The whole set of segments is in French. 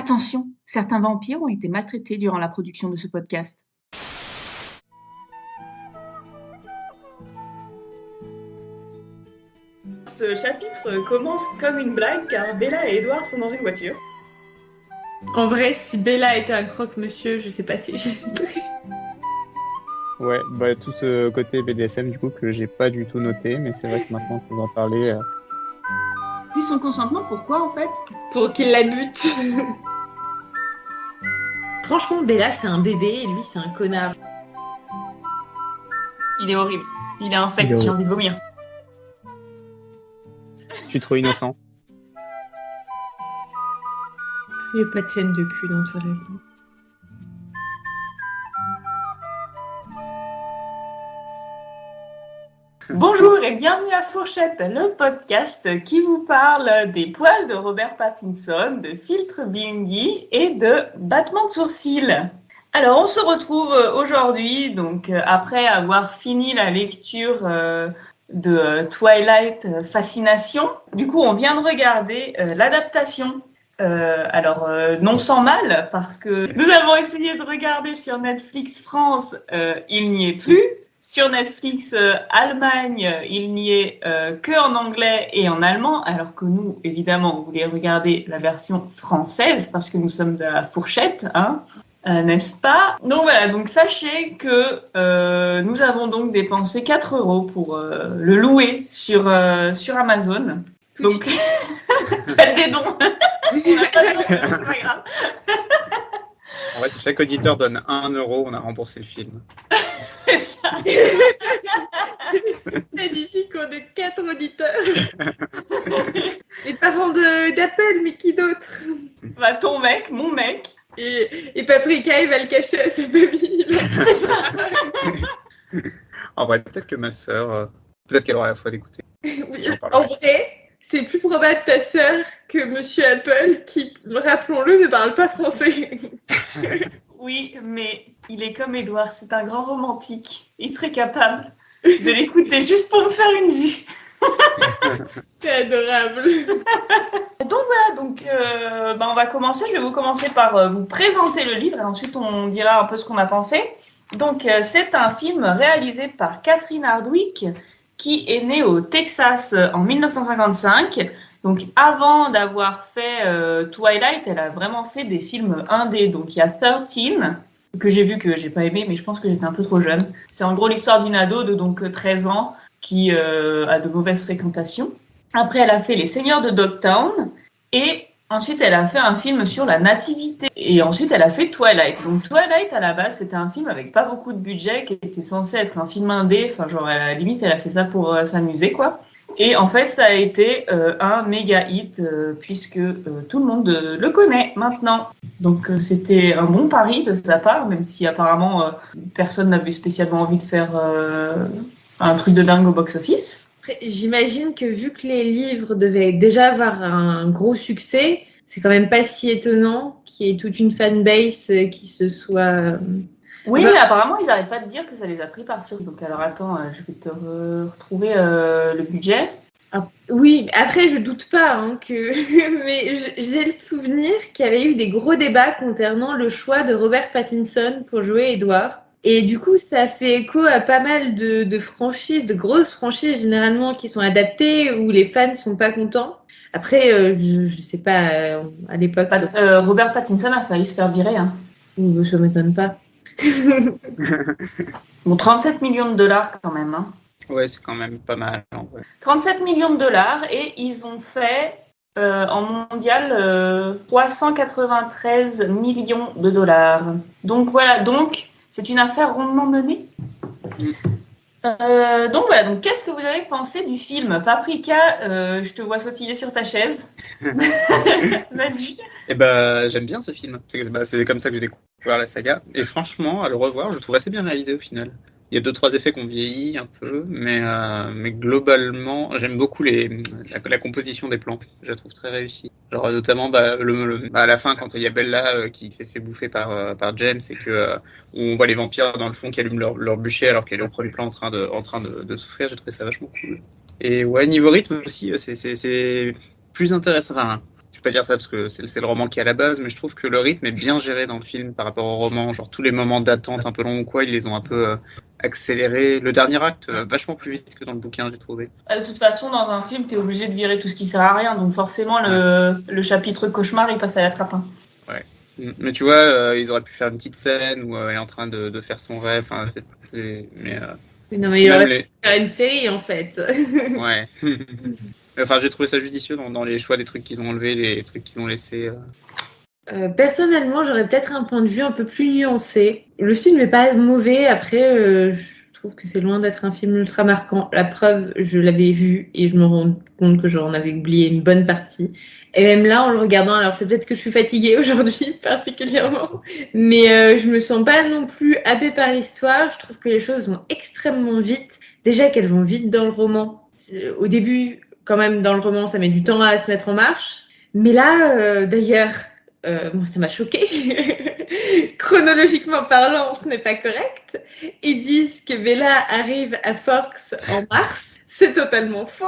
Attention, certains vampires ont été maltraités durant la production de ce podcast. Ce chapitre commence comme une blague car Bella et Edward sont dans une voiture. En vrai, si Bella était un croque-monsieur, je sais pas si j'hésiterais. Ouais, tout ce côté BDSM du coup que j'ai pas du tout noté, mais c'est vrai que maintenant que vous en parlez... Puis son consentement, pourquoi en fait ? Pour qu'il la bute. Franchement, Bella, c'est un bébé et lui, c'est un connard. Il est horrible. Il est infect, j'ai envie de vomir. Je suis trop innocent. Il n'y a pas de scène de cul dans Twilight. Bonjour et bienvenue à Fourchette, le podcast qui vous parle des poils de Robert Pattinson, de filtres Binghi et de battements de sourcils. Alors on se retrouve aujourd'hui, donc après avoir fini la lecture de Twilight Fascination. Du coup on vient de regarder l'adaptation. Non sans mal, parce que nous avons essayé de regarder sur Netflix France, il n'y est plus. Sur Netflix Allemagne, il n'y est que en anglais et en allemand, alors que nous, évidemment, on voulait regarder la version française parce que nous sommes à la fourchette, n'est-ce pas ? Donc voilà, donc sachez que nous avons donc dépensé 4 € pour le louer sur Amazon. Donc, faites des dons. On n'a pas de dons, c'est pas grave. En vrai, si chaque auditeur donne 1 €, on a remboursé le film. C'est ça. Magnifique, on est 4 auditeurs. Les parents d'Apple, mais qui d'autre ? Bah, ton mec, mon mec. Et Paprika, il va le cacher à sa famille. C'est ça. En vrai, peut-être que ma sœur, peut-être qu'elle aura la foi d'écouter. Oui, en vrai, c'est plus probable ta sœur que Monsieur Apple, qui, rappelons-le, ne parle pas français. Oui, mais il est comme Edward, c'est un grand romantique. Il serait capable de l'écouter juste pour me faire une vue. C'est adorable. Donc on va commencer. Je vais vous commencer par vous présenter le livre et ensuite on dira un peu ce qu'on a pensé. Donc c'est un film réalisé par Catherine Hardwicke qui est née au Texas en 1955. Donc avant d'avoir fait Twilight, elle a vraiment fait des films indés. Donc il y a 13 que j'ai vu que j'ai pas aimé, mais je pense que j'étais un peu trop jeune. C'est en gros l'histoire d'une ado de donc 13 ans qui a de mauvaises fréquentations. Après elle a fait Les Seigneurs de Dogtown et ensuite elle a fait un film sur la nativité et ensuite elle a fait Twilight. Donc Twilight à la base c'était un film avec pas beaucoup de budget qui était censé être un film indé. Enfin genre à la limite elle a fait ça pour s'amuser quoi. Et en fait, ça a été un méga hit puisque tout le monde le connaît maintenant. Donc c'était un bon pari de sa part, même si apparemment personne n'avait spécialement envie de faire un truc de dingue au box-office. Après, j'imagine que vu que les livres devaient déjà avoir un gros succès, c'est quand même pas si étonnant qu'il y ait toute une fanbase qui se soit... Oui, mais apparemment, ils n'arrêtent pas de dire que ça les a pris par surprise. Donc, alors attends, je vais te retrouver le budget. Ah, oui, après, je doute pas que... Mais j'ai le souvenir qu'il y avait eu des gros débats concernant le choix de Robert Pattinson pour jouer Edward. Et du coup, ça fait écho à pas mal de franchises, de grosses franchises généralement qui sont adaptées où les fans sont pas contents. Après, je sais pas, à l'époque... Robert Pattinson a failli se faire virer. Ça m'étonne pas. Bon, 37 millions de dollars quand même. Ouais, c'est quand même pas mal. En vrai. 37 millions de dollars et ils ont fait en mondial 393 millions de dollars. Donc voilà, donc c'est une affaire rondement menée. Donc voilà, donc qu'est-ce que vous avez pensé du film Paprika, je te vois sautiller sur ta chaise. Vas-y. J'aime bien ce film. C'est comme ça que j'ai découvert la saga. Et franchement, à le revoir, je le trouve assez bien réalisé au final. Il y a 2-3 effets qu'on vieillit un peu, mais globalement, j'aime beaucoup la composition des plans. Je la trouve très réussie. Genre notamment à la fin, quand il y a Bella qui s'est fait bouffer par James et que où on voit les vampires dans le fond qui allument leur bûcher alors qu'elle est au premier plan en train de souffrir. J'ai trouvé ça vachement cool. Et ouais, niveau rythme aussi, c'est plus intéressant. Enfin, vais pas dire ça parce que c'est le roman qui est à la base, mais je trouve que le rythme est bien géré dans le film par rapport au roman. Genre tous les moments d'attente un peu longs ou quoi, ils les ont un peu accélérés. Le dernier acte, vachement plus vite que dans le bouquin, j'ai trouvé. De toute façon, dans un film, t'es obligé de virer tout ce qui sert à rien, donc forcément, le chapitre cauchemar, il passe à la trappe. Hein. Ouais. Mais tu vois, ils auraient pu faire une petite scène où elle est en train de faire son rêve. Enfin, Non, mais il aurait les... pu faire une série, en fait. Ouais. Enfin, j'ai trouvé ça judicieux dans les choix des trucs qu'ils ont enlevés, les trucs qu'ils ont laissés. Personnellement, j'aurais peut-être un point de vue un peu plus nuancé. Le film n'est pas mauvais. Après, je trouve que c'est loin d'être un film ultra marquant. La preuve, je l'avais vu et je me rends compte que j'en avais oublié une bonne partie. Et même là, en le regardant, alors c'est peut-être que je suis fatiguée aujourd'hui particulièrement, mais je me sens pas non plus happée par l'histoire. Je trouve que les choses vont extrêmement vite. Déjà qu'elles vont vite dans le roman. Au début, quand même, dans le roman, ça met du temps à se mettre en marche. Mais là, d'ailleurs, moi, ça m'a choquée. Chronologiquement parlant, ce n'est pas correct. Ils disent que Bella arrive à Forks en mars. C'est totalement faux.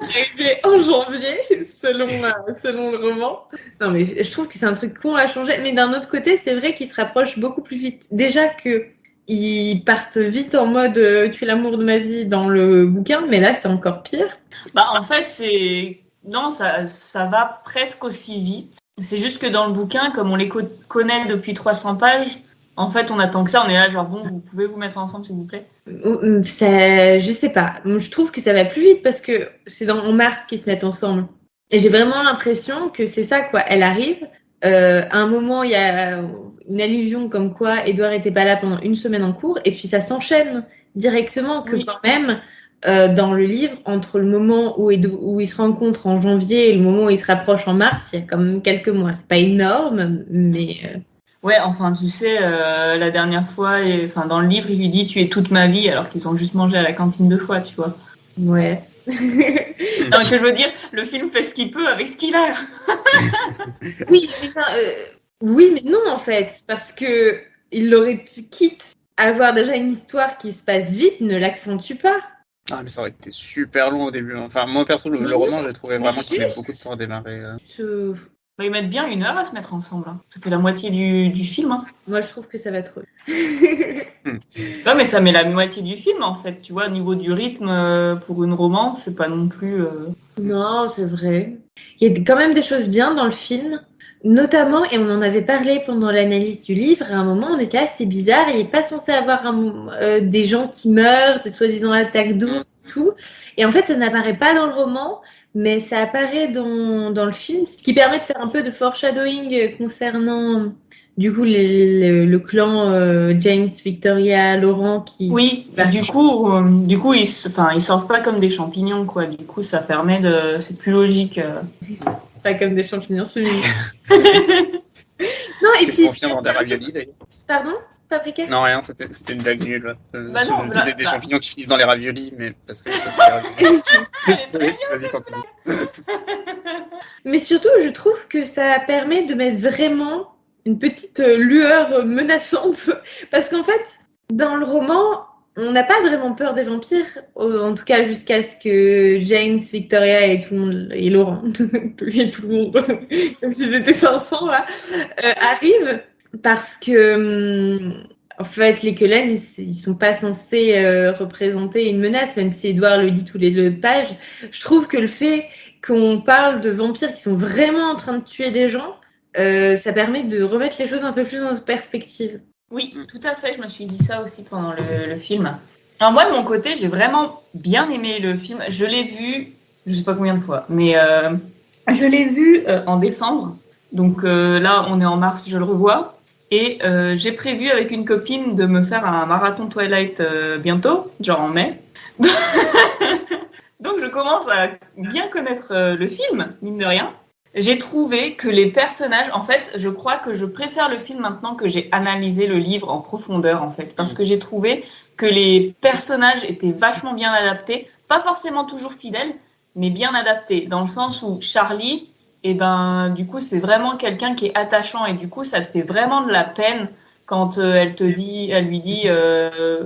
Arrivé en janvier, selon le roman. Non, mais je trouve que c'est un truc con à changer. Mais d'un autre côté, c'est vrai qu'ils se rapprochent beaucoup plus vite. Déjà que ils partent vite en mode tu es l'amour de ma vie dans le bouquin, mais là, c'est encore pire. En fait, non, ça va presque aussi vite. C'est juste que dans le bouquin, comme on les connaît depuis 300 pages, en fait, on attend que ça. On est là, genre, bon, vous pouvez vous mettre ensemble, s'il vous plaît. Je sais pas. Je trouve que ça va plus vite parce que c'est en mars qu'ils se mettent ensemble. Et j'ai vraiment l'impression que c'est ça, quoi. Elle arrive. À un moment, il y a une allusion comme quoi Édouard était pas là pendant une semaine en cours. Et puis, ça s'enchaîne directement que quand même, dans le livre, entre le moment où ils se rencontrent en janvier et le moment où ils se rapprochent en mars, il y a quand même quelques mois. C'est pas énorme, mais... Ouais, enfin, tu sais, la dernière fois, dans le livre, il lui dit « Tu es toute ma vie », alors qu'ils ont juste mangé à la cantine 2 fois, tu vois. Ouais. Non, que je veux dire, le film fait ce qu'il peut avec ce qu'il a. Oui, mais non, en fait, parce que il aurait pu, quitte à avoir déjà une histoire qui se passe vite, ne l'accentue pas. Ah, mais ça aurait été super long au début. Enfin, moi, perso, le roman, j'ai trouvé vraiment qu'il met beaucoup de temps à démarrer. Ils mettent bien 1 heure à se mettre ensemble. Hein. Ça fait la moitié du film. Hein. Moi, je trouve que ça va trop. Non, mais ça met la moitié du film, en fait. Tu vois, au niveau du rythme, pour une romance, c'est pas non plus... Non, c'est vrai. Il y a quand même des choses bien dans le film. Notamment, et on en avait parlé pendant l'analyse du livre, à un moment, on était assez bizarre. Il n'est pas censé avoir des gens qui meurent, des soi-disant attaques d'ours, tout. Et en fait, ça n'apparaît pas dans le roman. Mais ça apparaît dans le film, ce qui permet de faire un peu de foreshadowing concernant du coup le clan James, Victoria, Laurent qui... Oui, du coup ils sortent pas comme des champignons, quoi. Du coup, ça permet de... C'est plus logique. Pas comme des champignons, c'est mignon. Non, et puis... On vient dans des raviolis, d'ailleurs. Pardon? Paprika? Non, rien, c'était une blague nulle. Non, je disais des champignons qui finissent dans les raviolis, mais parce que les raviolis. Vas-y, continue. Mais surtout, je trouve que ça permet de mettre vraiment une petite lueur menaçante. Parce qu'en fait, dans le roman, on n'a pas vraiment peur des vampires, en tout cas jusqu'à ce que James, Victoria et tout le monde, et Laurent, et tout le monde, comme s'ils étaient 500 là, arrivent. Parce que, en fait, les Cullen, ils sont pas censés représenter une menace, même si Edward le dit tous les 2 pages. Je trouve que le fait qu'on parle de vampires qui sont vraiment en train de tuer des gens, ça permet de remettre les choses un peu plus en perspective. Oui, tout à fait. Je me suis dit ça aussi pendant le film. Alors moi, de mon côté, j'ai vraiment bien aimé le film. Je l'ai vu, je sais pas combien de fois, mais je l'ai vu en décembre. Donc là, on est en mars, je le revois. Et j'ai prévu avec une copine de me faire un marathon Twilight bientôt, genre en mai. Donc je commence à bien connaître le film, mine de rien. J'ai trouvé que les personnages, en fait, je crois que je préfère le film maintenant que j'ai analysé le livre en profondeur, en fait. Parce que j'ai trouvé que les personnages étaient vachement bien adaptés. Pas forcément toujours fidèles, mais bien adaptés. Dans le sens où Charlie... Et du coup, c'est vraiment quelqu'un qui est attachant et du coup, ça te fait vraiment de la peine quand elle lui dit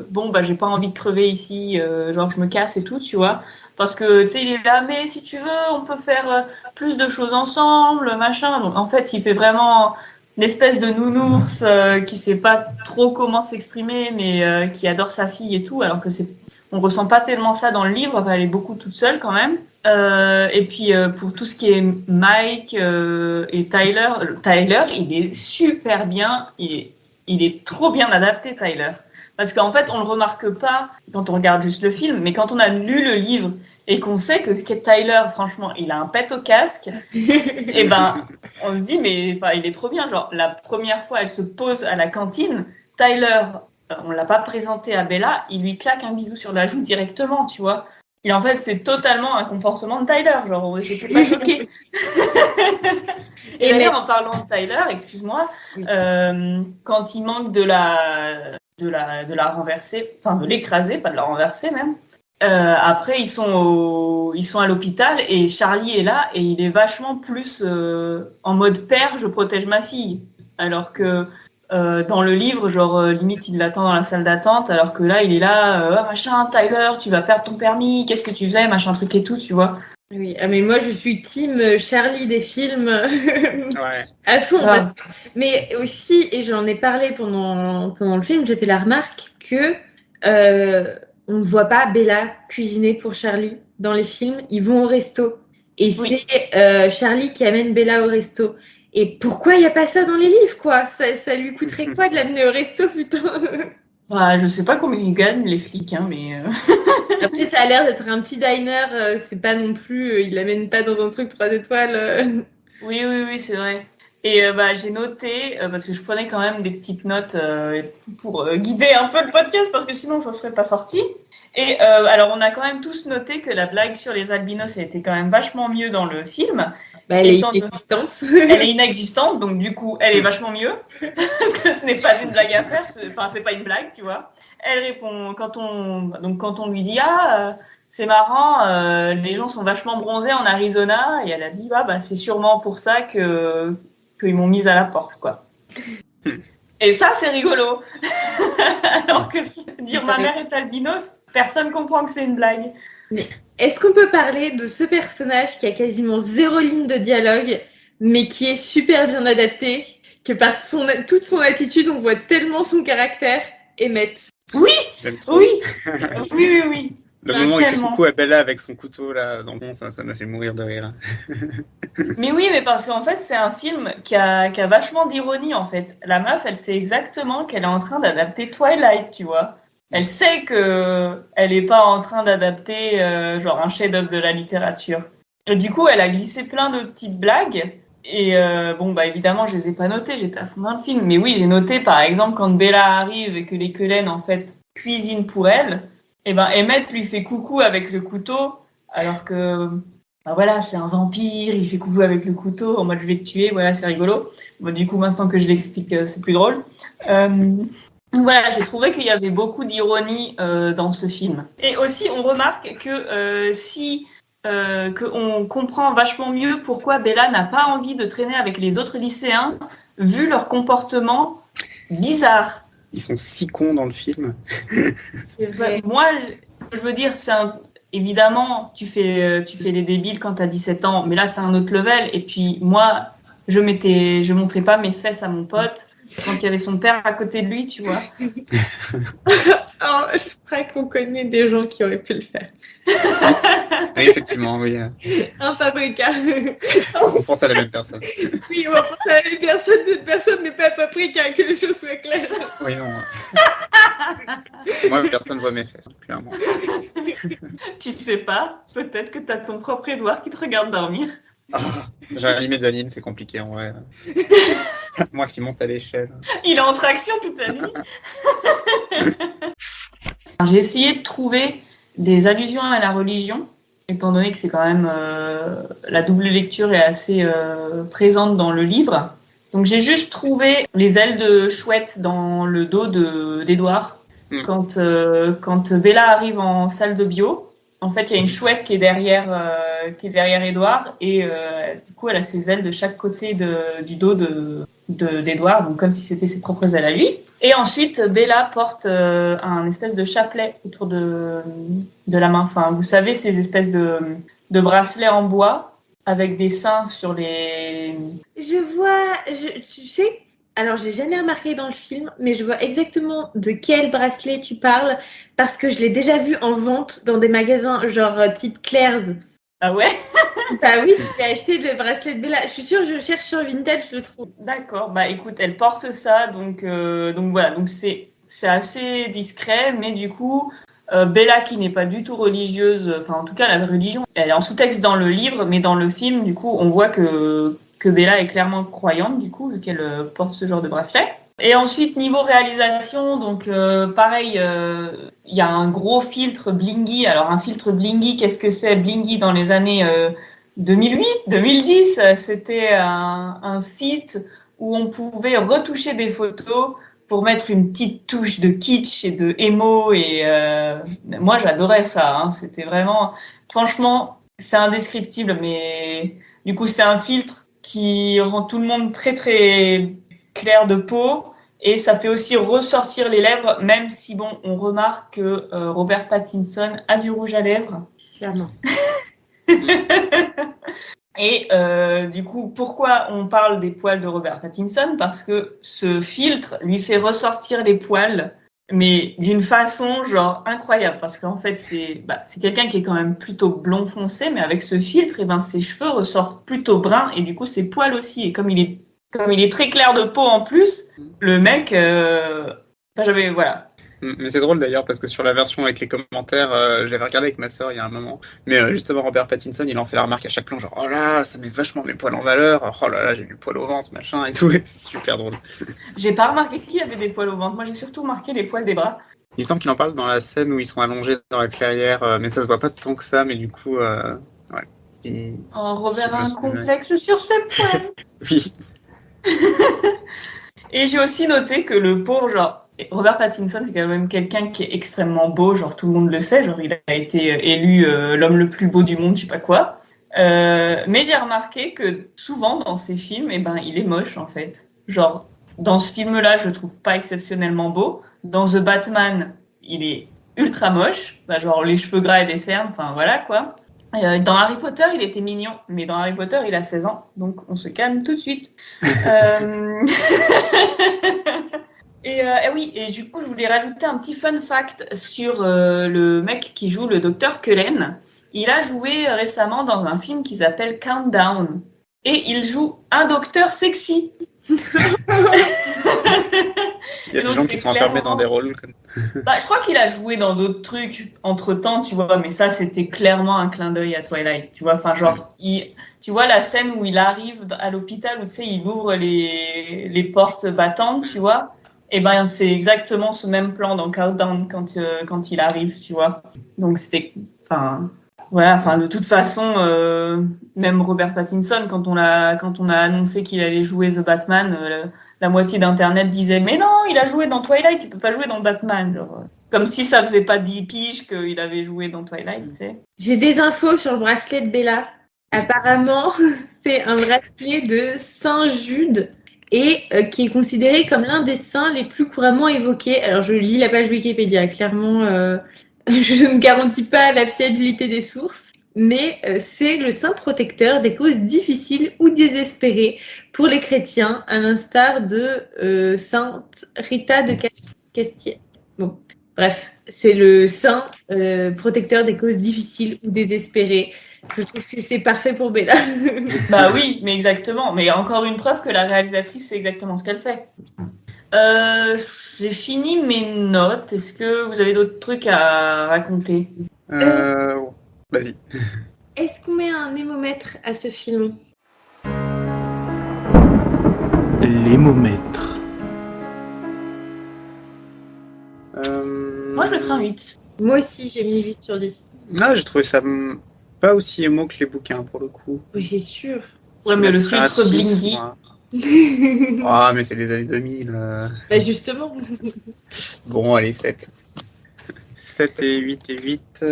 bon bah j'ai pas envie de crever ici, genre je me casse et tout, tu vois, parce que tu sais il est là, mais si tu veux on peut faire plus de choses ensemble, machin. Donc en fait il fait vraiment une espèce de nounours qui sait pas trop comment s'exprimer, mais qui adore sa fille et tout, alors que on ressent pas tellement ça dans le livre. Enfin, elle est beaucoup toute seule quand même. Et puis pour tout ce qui est Mike et Tyler, il est super bien. Il est trop bien adapté, Tyler. Parce qu'en fait, on le remarque pas quand on regarde juste le film, mais quand on a lu le livre et qu'on sait que Tyler, franchement, il a un pet au casque, et ben, on se dit, mais enfin, il est trop bien. Genre, la première fois, elle se pose à la cantine, Tyler, on l'a pas présenté à Bella, il lui claque un bisou sur la joue directement, tu vois. Et en fait, c'est totalement un comportement de Tyler. Genre, j'étais pas choquée. Et d'ailleurs, en parlant de Tyler, excuse-moi, quand il manque de la renverser, enfin de l'écraser, pas de la renverser même. Après, ils sont à l'hôpital et Charlie est là et il est vachement plus en mode père, je protège ma fille. Alors que dans le livre, genre limite il l'attend dans la salle d'attente, alors que là il est là, machin, Tyler, tu vas perdre ton permis, qu'est-ce que tu faisais, machin truc et tout, tu vois. Oui, mais moi je suis team Charlie des films à fond. Mais aussi, et j'en ai parlé pendant le film, j'ai fait la remarque que on ne voit pas Bella cuisiner pour Charlie dans les films. Ils vont au resto et c'est Charlie qui amène Bella au resto. Et pourquoi il n'y a pas ça dans les livres, quoi? Ça lui coûterait quoi de l'amener au resto, putain? Bah, je sais pas combien ils gagnent, les flics, hein, mais... Après, ça a l'air d'être un petit diner, c'est pas non plus... il l'amène pas dans un truc 3 étoiles. Oui, c'est vrai. Et j'ai noté, parce que je prenais quand même des petites notes pour guider un peu le podcast, parce que sinon ça serait pas sorti. Et alors, on a quand même tous noté que la blague sur les albinos a été quand même vachement mieux dans le film. Bah, elle est inexistante. Elle est inexistante, donc du coup, elle est vachement mieux. Parce que ce n'est pas une blague à faire, c'est pas une blague, tu vois. Elle répond, quand on lui dit, c'est marrant, les gens sont vachement bronzés en Arizona, et elle a dit, bah c'est sûrement pour ça qu'ils m'ont mise à la porte, quoi. Et ça, c'est rigolo. Alors que dire ma mère est albinos, personne comprend que c'est une blague. Mais est-ce qu'on peut parler de ce personnage qui a quasiment 0 ligne de dialogue, mais qui est super bien adapté, que par toute son attitude, on voit tellement son caractère, Emmett. Oui. Le moment où il fait coucou à Bella avec son couteau là dans le fond, ça m'a fait mourir de rire. Mais oui, mais parce qu'en fait, c'est un film qui a vachement d'ironie en fait. La meuf, elle sait exactement qu'elle est en train d'adapter Twilight, tu vois. Elle sait que elle est pas en train d'adapter genre un chef-d'œuvre de la littérature. Et du coup, elle a glissé plein de petites blagues. Et évidemment, je les ai pas notées. J'étais à fond dans le film. Mais oui, j'ai noté par exemple quand Bella arrive et que les Cullen en fait cuisinent pour elle. Et Emmett lui fait coucou avec le couteau, alors que voilà, c'est un vampire. Il fait coucou avec le couteau en mode je vais te tuer. Voilà, c'est rigolo. Bon, du coup, maintenant que je l'explique, c'est plus drôle. Voilà, j'ai trouvé qu'il y avait beaucoup d'ironie dans ce film. Et aussi, on remarque que qu'on comprend vachement mieux pourquoi Bella n'a pas envie de traîner avec les autres lycéens, vu leur comportement bizarre. Ils sont si cons dans le film. C'est vrai. Moi, je veux dire, évidemment, tu fais les débiles quand t'as 17 ans, mais là, c'est un autre level. Et puis, moi, je montrais pas mes fesses à mon pote quand il y avait son père à côté de lui, tu vois. Oh, je crois qu'on connaît des gens qui auraient pu le faire. Oui, effectivement, oui. Un Paprika. On pense à la même personne. Oui, on pense à la même personne, cette personne n'est pas Paprika, que les choses soient claires. Oui, non. Moi, personne ne voit mes fesses, clairement. Tu sais pas, peut-être que t'as ton propre Édouard qui te regarde dormir. J'ai un mezzanine, c'est compliqué en vrai. Moi qui monte à l'échelle. Il est en traction toute la nuit. J'ai essayé de trouver des allusions à la religion, étant donné que c'est quand même la double lecture est assez présente dans le livre. Donc j'ai juste trouvé les ailes de chouette dans le dos d'Édouard quand Bella arrive en salle de bio. En fait, il y a une chouette qui est derrière Edward et du coup, elle a ses ailes de chaque côté du dos d'Edward, donc comme si c'était ses propres ailes à lui. Et ensuite, Bella porte un espèce de chapelet autour de la main. Enfin, vous savez, ces espèces de bracelets en bois avec des seins sur les... Tu sais, alors j'ai jamais remarqué dans le film, mais je vois exactement de quel bracelet tu parles parce que je l'ai déjà vu en vente dans des magasins genre type Claire's. Ah ouais? Bah oui, tu l'as acheté le bracelet de Bella. Je suis sûre, je cherche sur Vintage, je le trouve. D'accord, bah écoute, elle porte ça, donc voilà, donc c'est assez discret, mais du coup, Bella qui n'est pas du tout religieuse, enfin en tout cas la religion, elle est en sous-texte dans le livre, mais dans le film, du coup, on voit que Bella est clairement croyante, du coup, vu qu'elle porte ce genre de bracelet. Et ensuite, niveau réalisation, donc pareil, il y a un gros filtre blingy. Alors un filtre blingy, qu'est-ce que c'est blingy dans les années 2008, 2010, c'était un site où on pouvait retoucher des photos pour mettre une petite touche de kitsch et de émo. Et moi, j'adorais ça. Hein. C'était vraiment, franchement, c'est indescriptible. Mais du coup, c'est un filtre qui rend tout le monde très très clair de peau. Et ça fait aussi ressortir les lèvres, même si bon, on remarque que Robert Pattinson a du rouge à lèvres. Clairement. Et du coup, pourquoi on parle des poils de Robert Pattinson? Parce que ce filtre lui fait ressortir les poils, mais d'une façon genre incroyable. Parce qu'en fait, c'est quelqu'un qui est quand même plutôt blond foncé, mais avec ce filtre, et ben ses cheveux ressortent plutôt bruns et du coup ses poils aussi. Et comme il est très clair de peau en plus, le mec, voilà. Mais c'est drôle d'ailleurs parce que sur la version avec les commentaires, j'avais regardé avec ma sœur il y a un moment, mais justement Robert Pattinson il en fait la remarque à chaque plan, genre oh là ça met vachement mes poils en valeur, oh là là j'ai du poil au ventre machin et tout, et c'est super drôle. J'ai pas remarqué qu'il y avait des poils au ventre, moi j'ai surtout remarqué les poils des bras. Il me semble qu'il en parle dans la scène où ils sont allongés dans la clairière, mais ça se voit pas tant que ça, mais du coup ouais. Robert a un complexe sur ses poils. Oui. Et j'ai aussi noté que le pauvre, genre, Robert Pattinson, c'est quand même quelqu'un qui est extrêmement beau, genre tout le monde le sait, genre il a été élu l'homme le plus beau du monde, je sais pas quoi. Mais j'ai remarqué que souvent dans ses films, il est moche en fait. Genre, dans ce film-là, je le trouve pas exceptionnellement beau. Dans The Batman, il est ultra moche, genre les cheveux gras et des cernes, enfin voilà quoi. Dans Harry Potter, il était mignon, mais dans Harry Potter, il a 16 ans, donc on se calme tout de suite. Et oui, et du coup, je voulais rajouter un petit fun fact sur le mec qui joue le docteur Cullen. Il a joué récemment dans un film qui s'appelle Countdown, et il joue un docteur sexy. Il y a des gens qui sont enfermés dans des rôles comme... je crois qu'il a joué dans d'autres trucs entre-temps, tu vois, mais ça, c'était clairement un clin d'œil à Twilight, tu vois, enfin, genre, tu vois la scène où il arrive à l'hôpital, où, tu sais, il ouvre les portes battantes, tu vois, et c'est exactement ce même plan dans Countdown quand il arrive, tu vois, donc c'était, de toute façon, même Robert Pattinson, quand on a annoncé qu'il allait jouer The Batman, la moitié d'internet disait mais non, il a joué dans Twilight, il peut pas jouer dans Batman, genre, comme si ça faisait pas 10 piges qu'il avait joué dans Twilight, tu sais. J'ai des infos sur le bracelet de Bella. Apparemment, c'est un bracelet de Saint Jude et qui est considéré comme l'un des saints les plus couramment évoqués. Alors je lis la page Wikipédia, clairement je ne garantis pas la fiabilité des sources, mais c'est le saint protecteur des causes difficiles ou désespérées pour les chrétiens, à l'instar de Sainte Rita de Castille. Bon, bref, c'est le saint protecteur des causes difficiles ou désespérées. Je trouve que c'est parfait pour Bella. Bah oui, mais exactement. Mais encore une preuve que la réalisatrice, c'est exactement ce qu'elle fait. J'ai fini mes notes. Est-ce que vous avez d'autres trucs à raconter? Vas-y. Est-ce qu'on met un hémomètre à ce film? L'hémomètre. Moi, je mettrais un 8. Moi aussi, j'ai mis 8 sur 10. J'ai trouvé ça pas aussi émo que les bouquins, pour le coup. Oui, c'est sûr. Ouais, mais le filtre blingy. Mais c'est les années 2000. Bah justement. Bon, allez, 7. 7 et 8 et 8.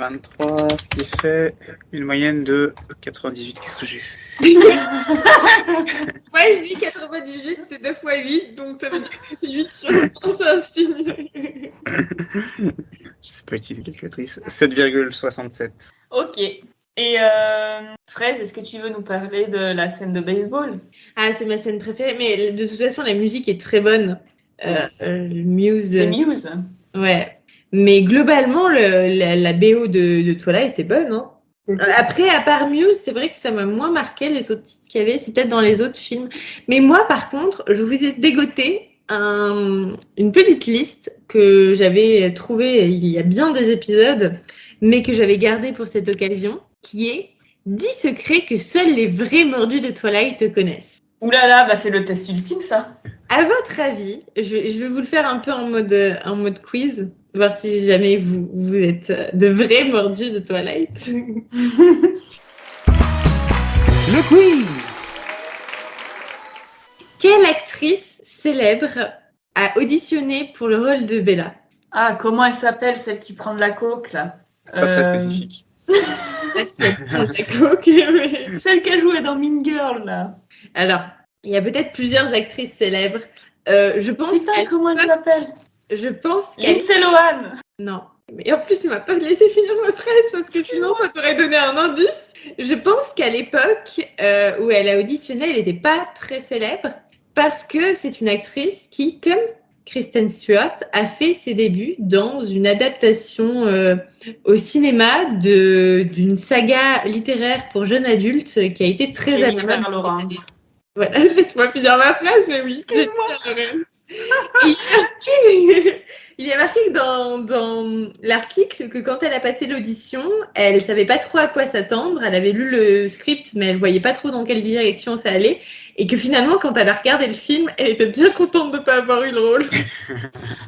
23, ce qui fait une moyenne de 98. Qu'est-ce que j'ai fait? Moi, je dis 98, c'est 2 fois 8, donc ça veut dire que c'est 8 sur 100, c'est un signe. Je sais pas utiliser calculatrice. 7,67. Ok. Et Fraise, est-ce que tu veux nous parler de la scène de baseball? Ah, c'est ma scène préférée, mais de toute façon, la musique est très bonne. Muse. C'est Muse. Ouais. Mais globalement, la BO de Twilight était bonne. Hein. Après, à part Muse, c'est vrai que ça m'a moins marqué les autres titres qu'il y avait. C'est peut-être dans les autres films. Mais moi, par contre, je vous ai dégoté une petite liste que j'avais trouvée il y a bien des épisodes, mais que j'avais gardée pour cette occasion, qui est 10 secrets que seuls les vrais mordus de Twilight connaissent. Ouh là là, bah c'est le test ultime, ça. À votre avis, je vais vous le faire un peu en mode quiz, voir si jamais vous êtes de vrais mordus de Twilight. Le quiz. Quelle actrice célèbre a auditionné pour le rôle de Bella? Ah, comment elle s'appelle, celle qui prend de la coke, là? Pas très spécifique. Celle qui a joué dans Mean Girl, là. Alors, il y a peut-être plusieurs actrices célèbres. Je pense Putain, comment elle s'appelle? Je pense qu'elle... Lindsay Lohan. Non. Mais en plus, il m'a pas laissé finir ma phrase parce que sinon, ça t'aurait donné un indice. Je pense qu'à l'époque où elle a auditionné, elle n'était pas très célèbre parce que c'est une actrice qui, comme Kristen Stewart, a fait ses débuts dans une adaptation au cinéma d'une saga littéraire pour jeunes adultes qui a été très Jennifer Lawrence. Voilà, laisse-moi finir ma phrase, mais oui, excuse-moi. Il y a marqué que dans l'article que quand elle a passé l'audition, elle savait pas trop à quoi s'attendre. Elle avait lu le script, mais elle voyait pas trop dans quelle direction ça allait. Et que finalement, quand elle a regardé le film, elle était bien contente de pas avoir eu le rôle.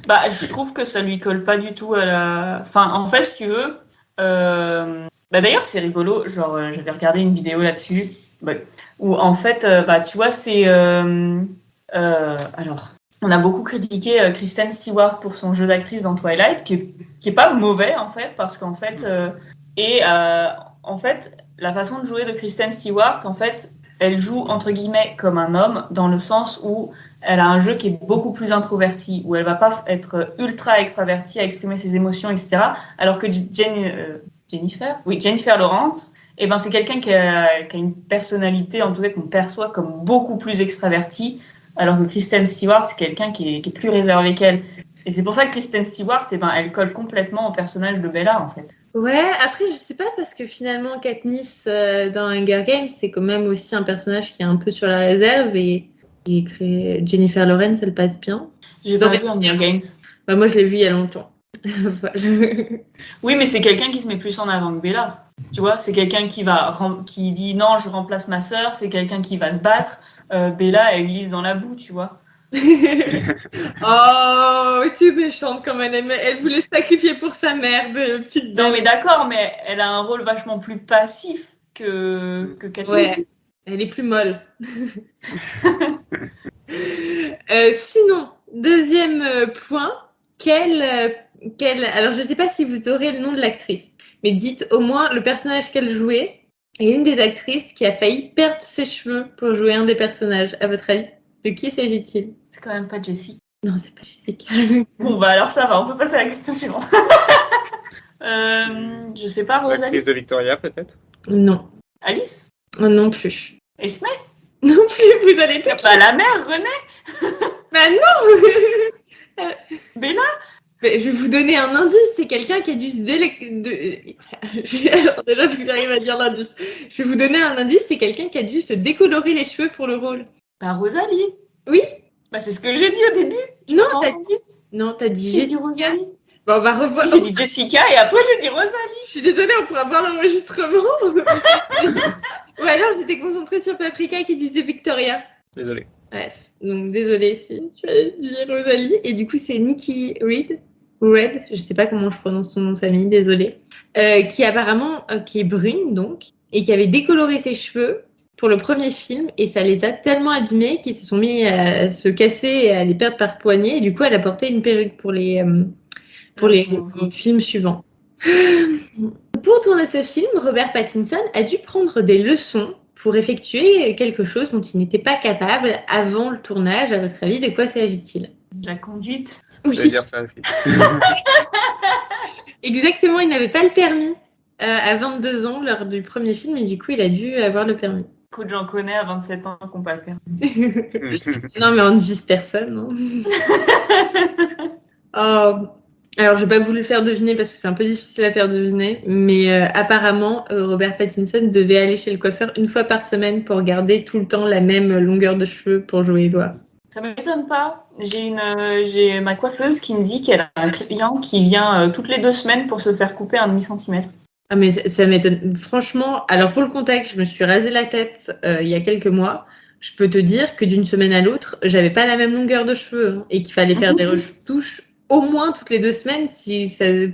Bah, je trouve que ça lui colle pas du tout à la... Enfin, en fait, si tu veux... Bah, d'ailleurs, c'est rigolo. Genre, j'avais regardé une vidéo là-dessus. Bah, où, en fait, bah, tu vois, c'est... alors... On a beaucoup critiqué Kristen Stewart pour son jeu d'actrice dans Twilight, qui est pas mauvais en fait, parce qu'en fait, en fait, la façon de jouer de Kristen Stewart, en fait, elle joue entre guillemets comme un homme, dans le sens où elle a un jeu qui est beaucoup plus introverti, où elle va pas être ultra extravertie à exprimer ses émotions, etc. Alors que Jennifer Lawrence, eh ben c'est quelqu'un qui a une personnalité, en tout cas qu'on perçoit comme beaucoup plus extravertie. Alors que Kristen Stewart, c'est quelqu'un qui est plus réservé qu'elle. Et c'est pour ça que Kristen Stewart, eh ben, elle colle complètement au personnage de Bella, en fait. Ouais, après, je sais pas, parce que finalement, Katniss, dans Hunger Games, c'est quand même aussi un personnage qui est un peu sur la réserve, et Jennifer Lawrence, elle passe bien. J'ai pas vu Hunger Games. Bah, moi, je l'ai vu il y a longtemps. Oui, mais c'est quelqu'un qui se met plus en avant que Bella. Tu vois, c'est quelqu'un qui dit non, je remplace ma sœur, c'est quelqu'un qui va se battre. Bella, elle glisse dans la boue, tu vois. Oh, tu es méchante comme elle voulait se sacrifier pour sa mère, petite Non, mais d'accord, mais elle a un rôle vachement plus passif que Katniss. Ouais, elle est plus molle. Sinon, deuxième point, alors je sais pas si vous aurez le nom de l'actrice, mais dites au moins le personnage qu'elle jouait. Et une des actrices qui a failli perdre ses cheveux pour jouer un des personnages. À votre avis, de qui s'agit-il? C'est quand même pas Jessie. Non, c'est pas Jessica. Bon, bah alors ça va, on peut passer à la question suivante. Je sais pas, Rosalie. L'actrice de Victoria, peut-être? Non. Alice? Non plus. Esme? Non plus, vous allez être... Pas la mère, Renée? Bah non. Bella? Je vais vous donner un indice, c'est quelqu'un qui a dû Alors déjà, vous arrivez à dire l'indice. Je vais vous donner un indice, c'est quelqu'un qui a dû se décolorer les cheveux pour le rôle. Bah Rosalie. Oui. Bah c'est ce que j'ai dit au début. T'as dit J'ai dit Jessica. Rosalie. Bon, on va revoir. J'ai dit Jessica et après j'ai dit Rosalie. Je suis désolée, on pourra voir l'enregistrement. Ou alors j'étais concentrée sur Paprika qui disait Victoria. Désolé. Bref, donc désolée si tu as dit Rosalie. Et du coup, c'est Nikki Red, je sais pas comment je prononce son nom de famille, désolée, qui apparemment, qui est brune donc, et qui avait décoloré ses cheveux pour le premier film, et ça les a tellement abîmés qu'ils se sont mis à se casser et à les perdre par poignée, et du coup elle a porté une perruque pour les films suivants. Donc, pour tourner ce film, Robert Pattinson a dû prendre des leçons pour effectuer quelque chose dont il n'était pas capable avant le tournage. À votre avis, de quoi s'agit-il? La conduite. Je vais dire ça aussi. Exactement, il n'avait pas le permis à 22 ans lors du premier film et du coup, il a dû avoir le permis. Beaucoup de gens connaissent à 27 ans qui n'ont pas le permis. Non, mais on ne vise personne. Non. Oh. Alors, je n'ai pas voulu le faire deviner parce que c'est un peu difficile à faire deviner, mais apparemment, Robert Pattinson devait aller chez le coiffeur une fois par semaine pour garder tout le temps la même longueur de cheveux pour jouer Edouard. Ça m'étonne pas. J'ai ma coiffeuse qui me dit qu'elle a un client qui vient toutes les 2 semaines pour se faire couper un demi-centimètre. Ah, mais ça m'étonne. Franchement, alors pour le contexte, je me suis rasé la tête il y a quelques mois. Je peux te dire que d'une semaine à l'autre, j'avais pas la même longueur de cheveux hein, et qu'il fallait faire des retouches au moins toutes les 2 semaines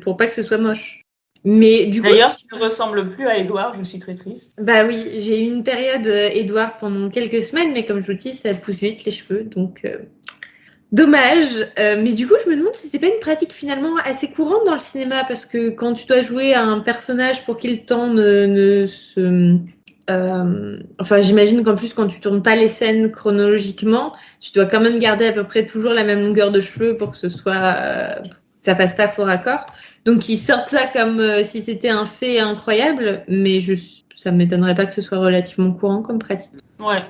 pour pas que ce soit moche. Mais du coup, d'ailleurs, tu ne ressembles plus à Edouard, je suis très triste. Bah oui, j'ai eu une période Edouard pendant quelques semaines, mais comme je vous le dis, ça pousse vite les cheveux, donc dommage. Mais du coup, je me demande si c'est pas une pratique finalement assez courante dans le cinéma, parce que quand tu dois jouer à un personnage pour qui le temps ne se... enfin, j'imagine qu'en plus, quand tu tournes pas les scènes chronologiquement, tu dois quand même garder à peu près toujours la même longueur de cheveux pour que ce soit... ça fasse pas faux raccord. Donc, ils sortent ça comme si c'était un fait incroyable, mais ça ne m'étonnerait pas que ce soit relativement courant comme pratique. Ouais.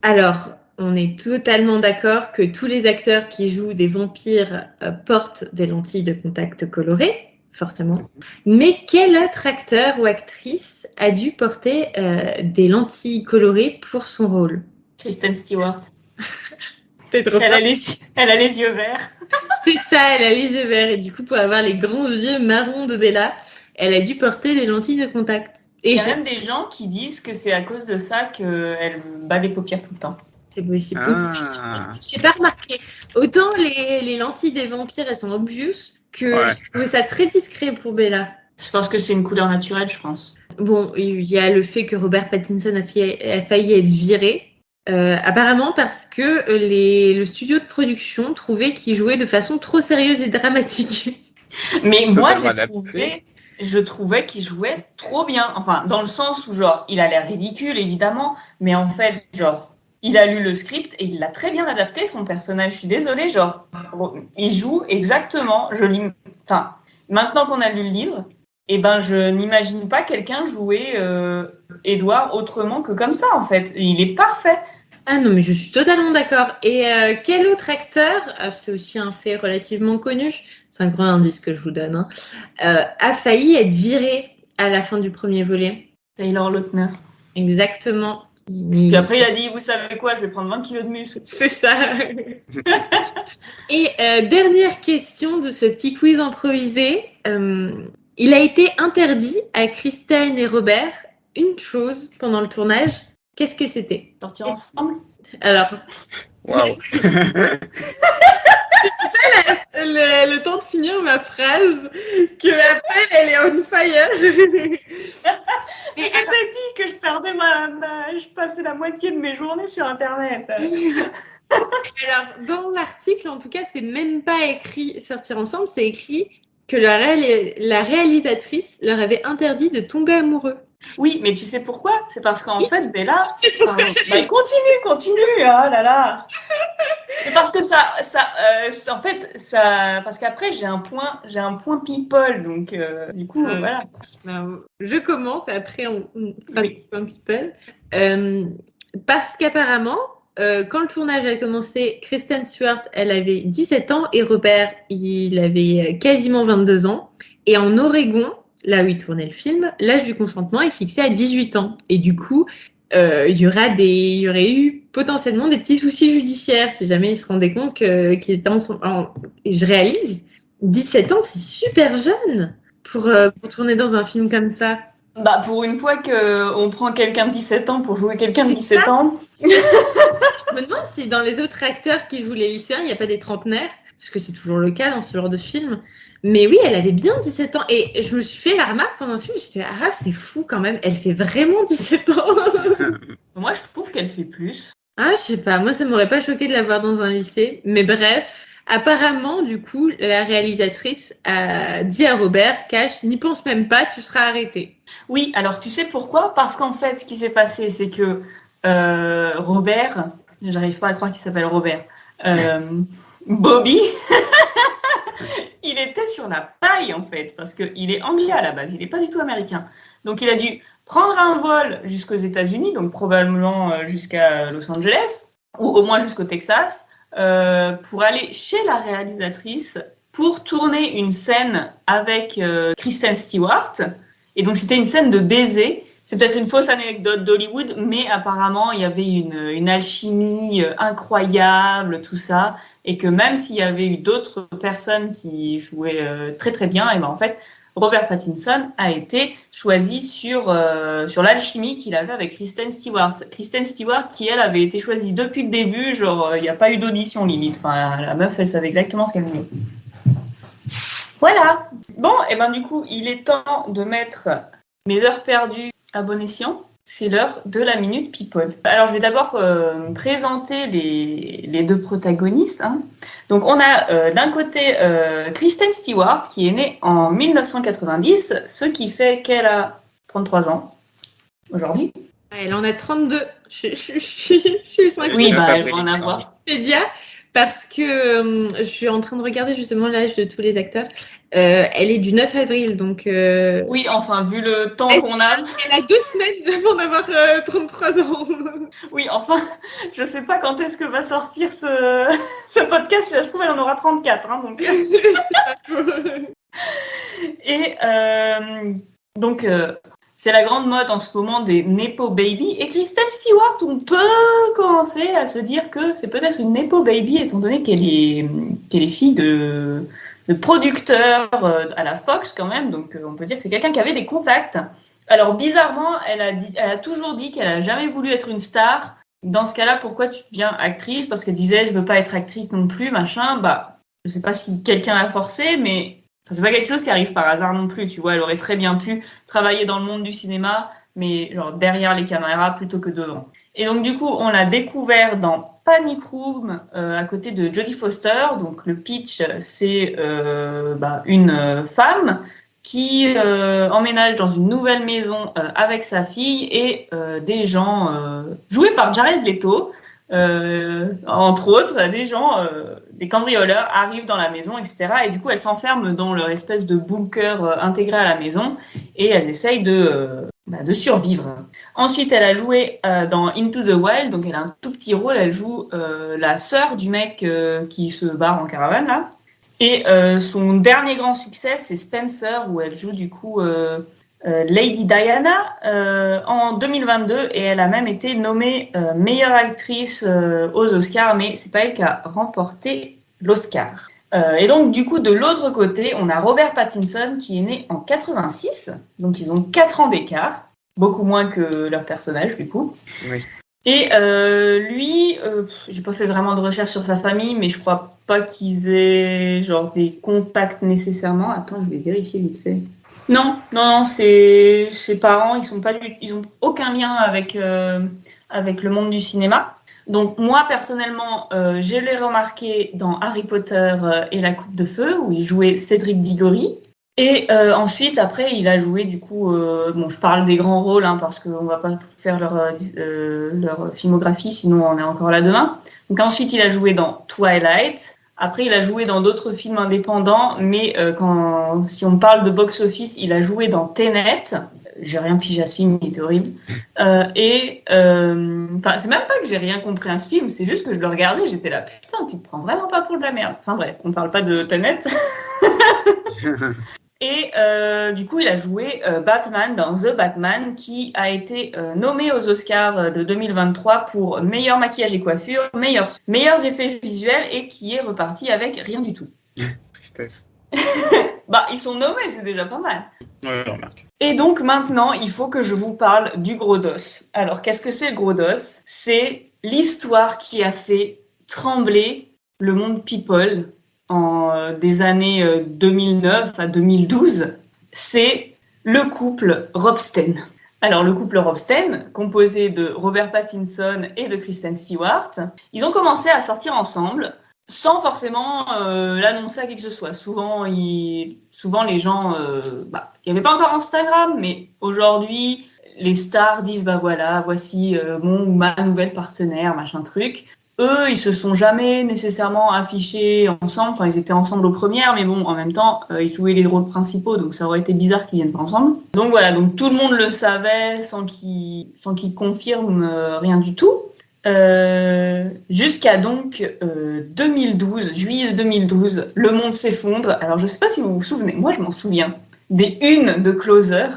Alors, on est totalement d'accord que tous les acteurs qui jouent des vampires portent des lentilles de contact colorées, forcément. Mais quel autre acteur ou actrice a dû porter des lentilles colorées pour son rôle? Kristen Stewart. Elle a les yeux verts. C'est ça, elle a les yeux verts. Et du coup, pour avoir les grands yeux marrons de Bella, elle a dû porter des lentilles de contact. Et il y a même des gens qui disent que c'est à cause de ça qu'elle bat les paupières tout le temps. C'est possible. J'ai pas remarqué. Autant les lentilles des vampires, elles sont obvious, que je trouvais ça très discret pour Bella. Je pense que c'est une couleur naturelle, je pense. Bon, il y a le fait que Robert Pattinson a failli être viré. Apparemment parce que le studio de production trouvait qu'il jouait de façon trop sérieuse et dramatique. Mais moi, je trouvais qu'il jouait trop bien. Enfin, dans le sens où, genre, il a l'air ridicule, évidemment, mais en fait, genre, il a lu le script et il l'a très bien adapté, son personnage. Je suis désolée, genre, il joue exactement. Enfin, maintenant qu'on a lu le livre, eh ben, je n'imagine pas quelqu'un jouer Edouard autrement que comme ça, en fait. Il est parfait. Ah non, mais je suis totalement d'accord. Et quel autre acteur, c'est aussi un fait relativement connu, c'est un grand indice que je vous donne, hein, a failli être viré à la fin du premier volet? Taylor Lautner. Exactement. Puis après, il a dit, vous savez quoi, je vais prendre 20 kilos de muscle. C'est ça. Et dernière question de ce petit quiz improvisé. Il a été interdit à Kristen et Robert une chose pendant le tournage. Qu'est-ce que c'était? Sortir ensemble? Alors. Waouh! le temps de finir ma phrase, que après elle est on fire. Mais je t'ai dit que je perdais je passais la moitié de mes journées sur Internet. Alors, dans l'article, en tout cas, c'est même pas écrit sortir ensemble, c'est écrit que la réalisatrice leur avait interdit de tomber amoureux. Oui, mais tu sais pourquoi? C'est parce qu'en fait, Bella... continue, oh là là. C'est parce que en fait, parce qu'après, j'ai un point people, donc du coup, voilà. Alors, je commence, après on fera le point people. Parce qu'apparemment, quand le tournage a commencé, Kristen Stewart, elle avait 17 ans et Robert, il avait quasiment 22 ans. Et en Oregon, là où il tournait le film, l'âge du consentement est fixé à 18 ans. Et du coup, il y aurait eu potentiellement des petits soucis judiciaires si jamais ils se rendaient compte qu'ils étaient ensemble. Et je réalise, 17 ans, c'est super jeune pour tourner dans un film comme ça. Bah, pour une fois qu'on prend quelqu'un de 17 ans pour jouer quelqu'un de 17 ans. Je me demande si dans les autres acteurs qui jouent les lycéens, il n'y a pas des trentenaires, parce que c'est toujours le cas dans ce genre de film. Mais oui, elle avait bien 17 ans. Et je me suis fait la remarque pendant ce film, j'étais ah, c'est fou quand même, elle fait vraiment 17 ans. Moi, je trouve qu'elle fait plus. Ah, je sais pas, moi ça m'aurait pas choqué de la voir dans un lycée. Mais bref, Apparemment, du coup, la réalisatrice a dit à Robert, Cash, n'y pense même pas, tu seras arrêté. Oui, alors tu sais pourquoi? Parce qu'en fait, ce qui s'est passé, c'est que Robert, j'arrive pas à croire qu'il s'appelle Robert, Bobby, il était sur la paille en fait, parce qu'il est anglais à la base, il n'est pas du tout américain. Donc il a dû prendre un vol jusqu'aux États-Unis, donc probablement jusqu'à Los Angeles, ou au moins jusqu'au Texas, pour aller chez la réalisatrice pour tourner une scène avec Kristen Stewart. Et donc c'était une scène de baiser. C'est peut-être une fausse anecdote d'Hollywood, mais apparemment il y avait une alchimie incroyable, tout ça, et que même s'il y avait eu d'autres personnes qui jouaient très très bien, et ben en fait Robert Pattinson a été choisi sur l'alchimie qu'il avait avec Kristen Stewart. Kristen Stewart qui elle avait été choisie depuis le début, genre il n'y a pas eu d'audition limite. Enfin la meuf elle savait exactement ce qu'elle voulait. Voilà. Bon et ben du coup il est temps de mettre mes heures perdues à bon escient. C'est l'heure de la Minute People. Alors, je vais d'abord présenter les deux protagonistes. Hein. Donc, on a d'un côté Kristen Stewart, qui est née en 1990, ce qui fait qu'elle a 33 ans aujourd'hui. Elle en a 32. Je suis 5. Oui, elle va en avoir. Wikipédia, parce que je suis en train de regarder justement l'âge de tous les acteurs. Elle est du 9 avril, donc... Oui, enfin, vu le temps qu'on a... Elle a 2 semaines avant d'avoir 33 ans. Oui, enfin, je sais pas quand est-ce que va sortir ce podcast. Si ça se trouve, elle en aura 34. Hein, donc... Et donc, c'est la grande mode en ce moment des Nepo Baby. Et Kristen Stewart, on peut commencer à se dire que c'est peut-être une Nepo Baby, étant donné qu'elle est fille de producteur à la Fox quand même, donc on peut dire que c'est quelqu'un qui avait des contacts. Alors bizarrement, elle a toujours dit qu'elle a jamais voulu être une star. Dans ce cas-là, pourquoi tu deviens actrice? Parce qu'elle disait je veux pas être actrice non plus, machin. Bah, je sais pas si quelqu'un l'a forcée, mais c'est pas quelque chose qui arrive par hasard non plus. Tu vois, elle aurait très bien pu travailler dans le monde du cinéma, mais genre derrière les caméras plutôt que devant. Et donc du coup, on l'a découvert dans Panic Room à côté de Jodie Foster. Donc le pitch, c'est une femme qui emménage dans une nouvelle maison avec sa fille et des gens joués par Jared Leto, entre autres, des cambrioleurs arrivent dans la maison, etc. Et du coup, elles s'enferment dans leur espèce de bunker intégré à la maison et elles essayent de survivre. Ensuite, elle a joué dans Into the Wild, donc elle a un tout petit rôle, elle joue la sœur du mec qui se barre en caravane, là. Et son dernier grand succès, c'est Spencer, où elle joue du coup Lady Diana en 2022, et elle a même été nommée meilleure actrice aux Oscars, mais c'est pas elle qui a remporté l'Oscar. Et donc, du coup, de l'autre côté, on a Robert Pattinson qui est né en 86, donc ils ont 4 ans d'écart, beaucoup moins que leur personnage, du coup. Oui. Et lui, j'ai pas fait vraiment de recherche sur sa famille, mais je crois pas qu'ils aient genre des contacts nécessairement. Attends, je vais vérifier vite fait. Non, ses parents, ils ont aucun lien avec le monde du cinéma. Donc moi personnellement, je l'ai remarqué dans Harry Potter et la Coupe de Feu où il jouait Cédric Diggory. Et ensuite, après, il a joué du coup. Je parle des grands rôles parce qu'on va pas faire leur filmographie, sinon on est encore là demain. Donc ensuite, il a joué dans Twilight. Après, il a joué dans d'autres films indépendants, mais si on parle de box-office, il a joué dans Tenet. J'ai rien pigé à ce film, il était horrible. C'est même pas que j'ai rien compris à ce film, c'est juste que je le regardais, j'étais là, putain, tu te prends vraiment pas pour de la merde. Enfin bref, on parle pas de Tenet. Et du coup, il a joué Batman dans The Batman, qui a été nommé aux Oscars de 2023 pour meilleur maquillage et coiffure, meilleurs effets visuels, et qui est reparti avec rien du tout. Tristesse. Ils sont nommés, c'est déjà pas mal. Ouais, remarque. Et donc maintenant, il faut que je vous parle du gros dos. Alors, qu'est-ce que c'est le gros dos? C'est l'histoire qui a fait trembler le monde people en des années 2009 à 2012. C'est le couple Ropstein. Alors, le couple Ropstein, composé de Robert Pattinson et de Kristen Stewart, ils ont commencé à sortir ensemble sans forcément l'annoncer à qui que ce soit. Souvent les gens, il n'y avait pas encore Instagram, mais aujourd'hui, les stars disent, bah voilà, voici mon ou ma nouvelle partenaire, machin truc. Eux, ils se sont jamais nécessairement affichés ensemble. Enfin, ils étaient ensemble aux premières, mais bon, en même temps, ils jouaient les rôles principaux, donc ça aurait été bizarre qu'ils viennent pas ensemble. Donc voilà, donc tout le monde le savait sans qu'ils confirment rien du tout. Jusqu'à donc 2012, juillet 2012, le monde s'effondre. Alors je sais pas si vous vous souvenez, moi je m'en souviens, des unes de Closer.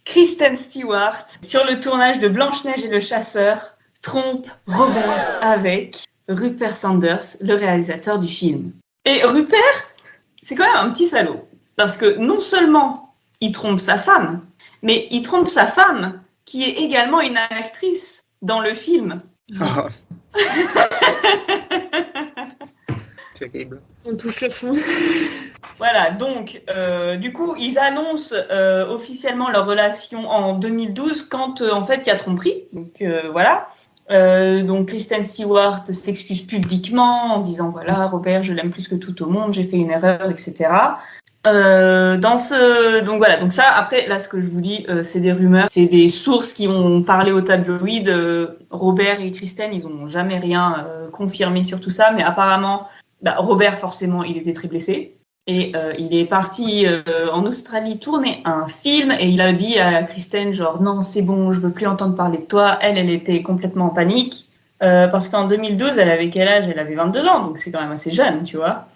Kristen Stewart, sur le tournage de Blanche-Neige et le Chasseur, trompe Robert avec Rupert Sanders, le réalisateur du film. Et Rupert, c'est quand même un petit salaud. Parce que non seulement il trompe sa femme, mais il trompe sa femme, qui est également une actrice dans le film. Oh. Terrible. On touche le fond. Voilà, donc du coup, ils annoncent officiellement leur relation en 2012 quand en fait il y a tromperie. Donc voilà. Donc Kristen Stewart s'excuse publiquement en disant voilà, Robert, je l'aime plus que tout au monde, j'ai fait une erreur, etc. Donc voilà, donc ça après là ce que je vous dis c'est des rumeurs, c'est des sources qui ont parlé au tabloïd. Robert et Kristen ils ont jamais rien confirmé sur tout ça, mais apparemment Robert forcément il était très blessé. Et il est parti en Australie tourner un film et il a dit à Kristen genre non c'est bon, je veux plus entendre parler de toi. Elle était complètement en panique parce qu'en 2012 elle avait quel âge? Elle avait 22 ans, donc c'est quand même assez jeune, tu vois.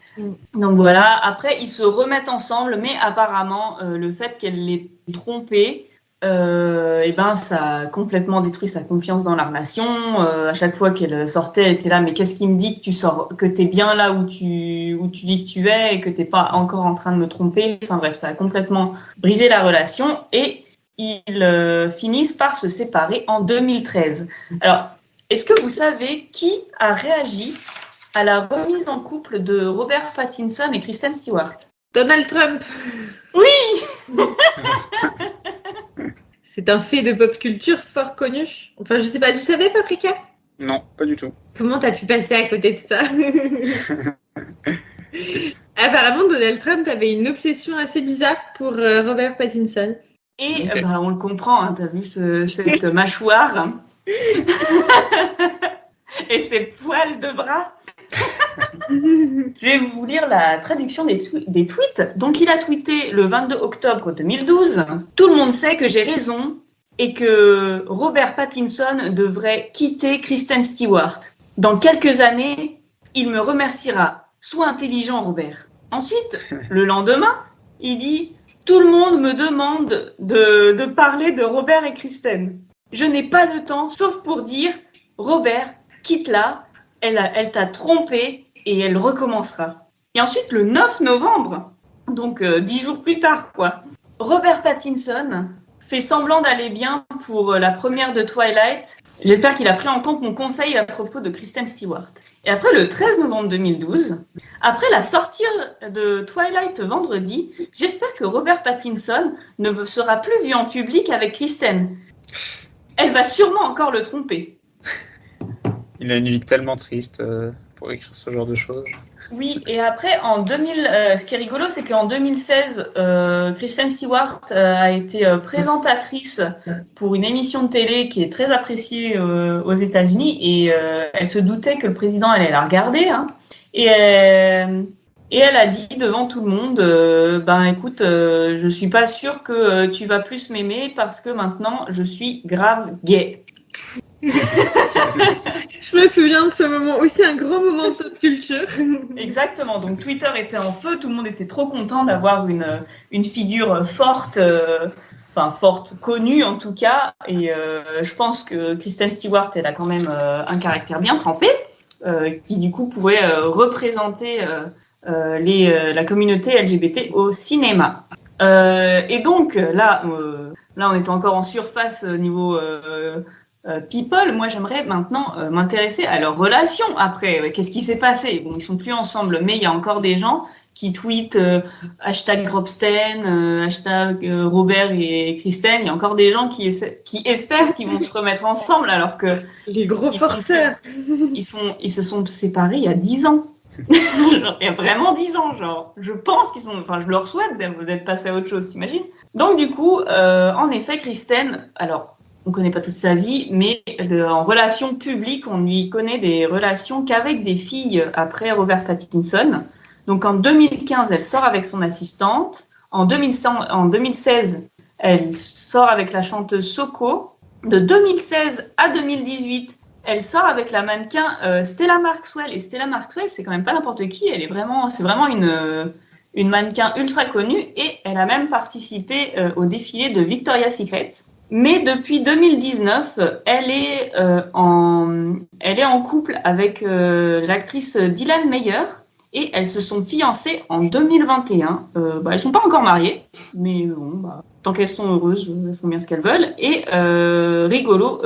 Donc voilà, après ils se remettent ensemble, mais apparemment le fait qu'elle l'ait trompé, ça a complètement détruit sa confiance dans la relation. À chaque fois qu'elle sortait, elle était là, mais qu'est-ce qui me dit que tu sors, que t'es bien là où tu dis que tu es et que t'es pas encore en train de me tromper. Enfin bref, ça a complètement brisé la relation et ils finissent par se séparer en 2013. Alors, est-ce que vous savez qui a réagi à la remise en couple de Robert Pattinson et Kristen Stewart? Donald Trump. Oui. C'est un fait de pop culture fort connu. Enfin, je sais pas, tu savais, Paprika? Non, pas du tout. Comment t'as pu passer à côté de ça? Apparemment, Donald Trump avait une obsession assez bizarre pour Robert Pattinson. Et Okay. on le comprend, hein, t'as vu cette mâchoire et ces poils de bras. Je vais vous lire la traduction des tweets. Donc, il a tweeté le 22 octobre 2012. Tout le monde sait que j'ai raison et que Robert Pattinson devrait quitter Kristen Stewart. Dans quelques années, il me remerciera. Sois intelligent, Robert. Ensuite, le lendemain, il dit « Tout le monde me demande de parler de Robert et Kristen. Je n'ai pas le temps, sauf pour dire « Robert, quitte-la, elle t'a trompé. » Et elle recommencera. Et ensuite, le 9 novembre, donc 10 jours plus tard, quoi, Robert Pattinson fait semblant d'aller bien pour la première de Twilight. J'espère qu'il a pris en compte mon conseil à propos de Kristen Stewart. Et après, le 13 novembre 2012, après la sortie de Twilight vendredi, j'espère que Robert Pattinson ne sera plus vu en public avec Kristen. Elle va sûrement encore le tromper. Il a une vie tellement triste pour écrire ce genre de choses. Oui, et après, ce qui est rigolo, c'est qu'en 2016, Kristen Stewart a été présentatrice pour une émission de télé qui est très appréciée aux États-Unis et elle se doutait que le président allait la regarder. Hein, et elle a dit devant tout le monde, écoute, je suis pas sûre que tu vas plus m'aimer parce que maintenant, je suis grave gay. Je me souviens de ce moment, aussi un grand moment de pop culture. Exactement, donc Twitter était en feu, tout le monde était trop content d'avoir une figure forte, forte, connue en tout cas, et je pense que Kristen Stewart, elle a quand même un caractère bien trempé, qui du coup pourrait représenter la communauté LGBT au cinéma. Et donc là on était encore en surface niveau People, moi j'aimerais maintenant m'intéresser à leur relation après. Qu'est-ce qui s'est passé? Bon, ils sont plus ensemble, mais il y a encore des gens qui tweetent hashtag Grobstein, hashtag Robert et Kristen. Il y a encore des gens qui espèrent qu'ils vont se remettre ensemble alors que Les gros forceurs. ils se sont séparés il y a 10 ans. Genre, il y a vraiment 10 ans, genre. Je pense qu'ils sont, enfin, je leur souhaite d'être passés à autre chose, t'imagines? Donc, du coup, en effet, Kristen, alors, on connaît pas toute sa vie, mais en relation publique, on lui connaît des relations qu'avec des filles après Robert Pattinson. Donc, en 2015, elle sort avec son assistante. En 2016, elle sort avec la chanteuse Soko. De 2016 à 2018, elle sort avec la mannequin Stella Maxwell. Et Stella Maxwell, c'est quand même pas n'importe qui. C'est vraiment une mannequin ultra connue. Et elle a même participé au défilé de Victoria's Secret. Mais depuis 2019, elle est en couple avec l'actrice Dylan Meyer. Et elles se sont fiancées en 2021. Elles sont pas encore mariées, mais bon, tant qu'elles sont heureuses, elles font bien ce qu'elles veulent. Et rigolo,